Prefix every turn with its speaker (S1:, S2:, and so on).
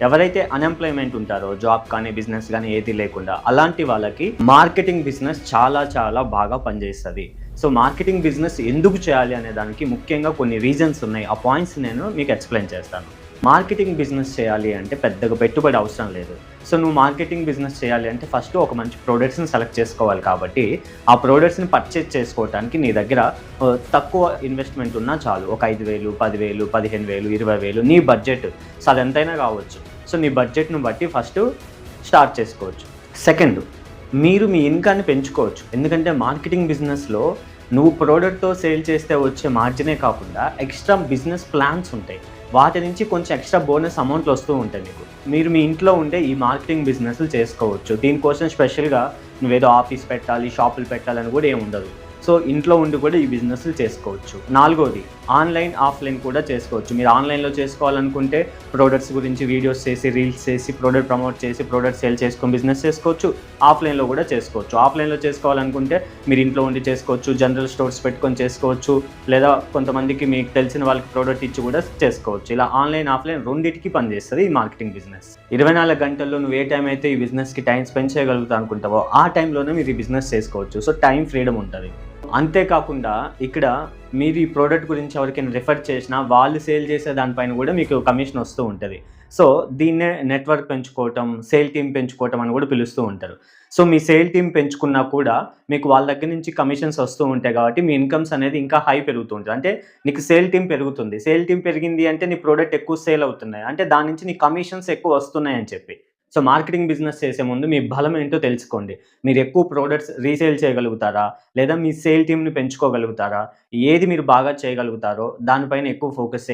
S1: ఎవరైతే అన్‌ఎంప్లాయ్‌మెంట్ ఉంటారో జాబ్ కానీ, బిజినెస్ గానీ ఏది లేకుండా అలాంటి వాళ్ళకి మార్కెటింగ్ బిజినెస్ చాలా చాలా బాగా పనిచేస్తది. సో, మార్కెటింగ్ బిజినెస్ ఎందుకు చేయాలి అనే దానికి ముఖ్యంగా కొన్ని రీజన్స్ ఉన్నాయి. ఆ పాయింట్స్ నేను మీకు ఎక్స్‌ప్లెయిన్ చేస్తాను. మార్కెటింగ్ బిజినెస్ చేయాలి అంటే పెద్దగా పెట్టుబడి అవసరం లేదు. సో, నువ్వు మార్కెటింగ్ బిజినెస్ చేయాలి అంటే ఫస్ట్ ఒక మంచి ప్రొడక్ట్స్‌ని సెలెక్ట్ చేసుకోవాలి కాబట్టి, ఆ ప్రొడక్ట్స్‌ని పర్చేజ్ చేసుకోవటానికి నీ దగ్గర తక్కువ ఇన్వెస్ట్‌మెంట్ ఉన్నా చాలు. ఒక 5,000, 10,000, 15,000, 20,000 నీ బడ్జెట్. సో, అదెంతైనా కావచ్చు. సో, నీ బడ్జెట్‌ని బట్టి ఫస్టు స్టార్ట్ చేసుకోవచ్చు. సెకండ్, మీరు మీ ఇన్‌కమ్‌ని పెంచుకోవచ్చు. ఎందుకంటే మార్కెటింగ్ బిజినెస్‌లో నువ్వు ప్రొడక్ట్‌తో సేల్ చేస్తే వచ్చే మార్జినే కాకుండా ఎక్స్‌ట్రా బిజినెస్ ప్లాన్స్ ఉంటాయి. వాటి నుంచి కొంచెం ఎక్స్‌ట్రా బోనస్ అమౌంట్లు వస్తూ ఉంటాయి మీకు. మీరు మీ ఇంట్లో ఉండే ఈ మార్కెటింగ్ బిజినెస్‌లు చేసుకోవచ్చు. దీనికోసం స్పెషల్‌గా నువ్వేదో ఆఫీస్ పెట్టాలి, షాపులు పెట్టాలని కూడా ఏమి ఉండదు. సో, ఇంట్లో ఉండి కూడా ఈ బిజినెస్‌లు చేసుకోవచ్చు. నాలుగోది ఆన్‌లైన్, ఆఫ్‌లైన్ కూడా చేసుకోవచ్చు. మీరు ఆన్‌లైన్‌లో చేసుకోవాలనుకుంటే ప్రొడక్ట్స్ గురించి వీడియోస్ చేసి, రీల్స్ చేసి, ప్రొడక్ట్ ప్రమోట్ చేసి, ప్రొడక్ట్ సేల్ చేసుకొని బిజినెస్ చేసుకోవచ్చు. ఆఫ్‌లైన్‌లో కూడా చేసుకోవచ్చు. ఆఫ్‌లైన్‌లో చేసుకోవాలనుకుంటే మీరు ఇంట్లో ఉండి చేసుకోవచ్చు. జనరల్ స్టోర్స్ పెట్టుకొని చేసుకోవచ్చు. లేదా కొంతమందికి మీకు తెలిసిన వాళ్ళకి ప్రొడక్ట్ ఇచ్చి కూడా చేసుకోవచ్చు. ఇలా ఆన్‌లైన్, ఆఫ్‌లైన్ రెండిటికి పనిచేస్తది ఈ మార్కెటింగ్ బిజినెస్. 24 గంటల్లో నువ్వు ఏ టైం అయితే ఈ బిజినెస్‌కి టైం స్పెండ్ చేయగలుగుతావు అనుకుంటావో ఆ టైంలోనే మీరు ఈ బిజినెస్ చేసుకోవచ్చు. సో, టైం ఫ్రీడమ్ ఉంటది. అంతేకాకుండా ఇక్కడ మీరు ఈ ప్రొడక్ట్ గురించి ఎవరికైనా రిఫర్ చేసినా వాళ్ళు సేల్ చేసే దానిపైన కూడా మీకు కమిషన్ వస్తూ ఉంటది. సో, దీన్నే నెట్వర్క్ పెంచుకోవటం, సేల్ టీమ్ పెంచుకోవటం అని కూడా పిలుస్తూ ఉంటారు. సో, మీ సేల్ టీమ్ పెంచుకున్నా కూడా మీకు వాళ్ళ దగ్గర నుంచి కమిషన్స్ వస్తూ ఉంటాయి కాబట్టి మీ ఇన్‌కమ్స్ అనేది ఇంకా హై పెరుగుతూ ఉంటది. అంటే నీకు సేల్ టీమ్ పెరుగుతుంది. సేల్ టీమ్ పెరిగింది అంటే నీ ప్రొడక్ట్ ఎక్కువ సేల్ అవుతున్నాయి. అంటే దాని నుంచి నీ కమిషన్స్ ఎక్కువ వస్తున్నాయని చెప్పి. సో, మార్కెటింగ్ బిజినెస్ చేసే ముందు మీ బలం ఏంటో తెలుసుకోండి. మీరు ఎక్కువ ప్రొడక్ట్స్ రీసేల్ చేయగలుగుతారా? లేదా మీ సేల్ టీమ్‌ని పెంచుకోగలుగుతారా? ఏది మీరు బాగా చేయగలుగుతారో దానిపైన ఎక్కువ ఫోకస్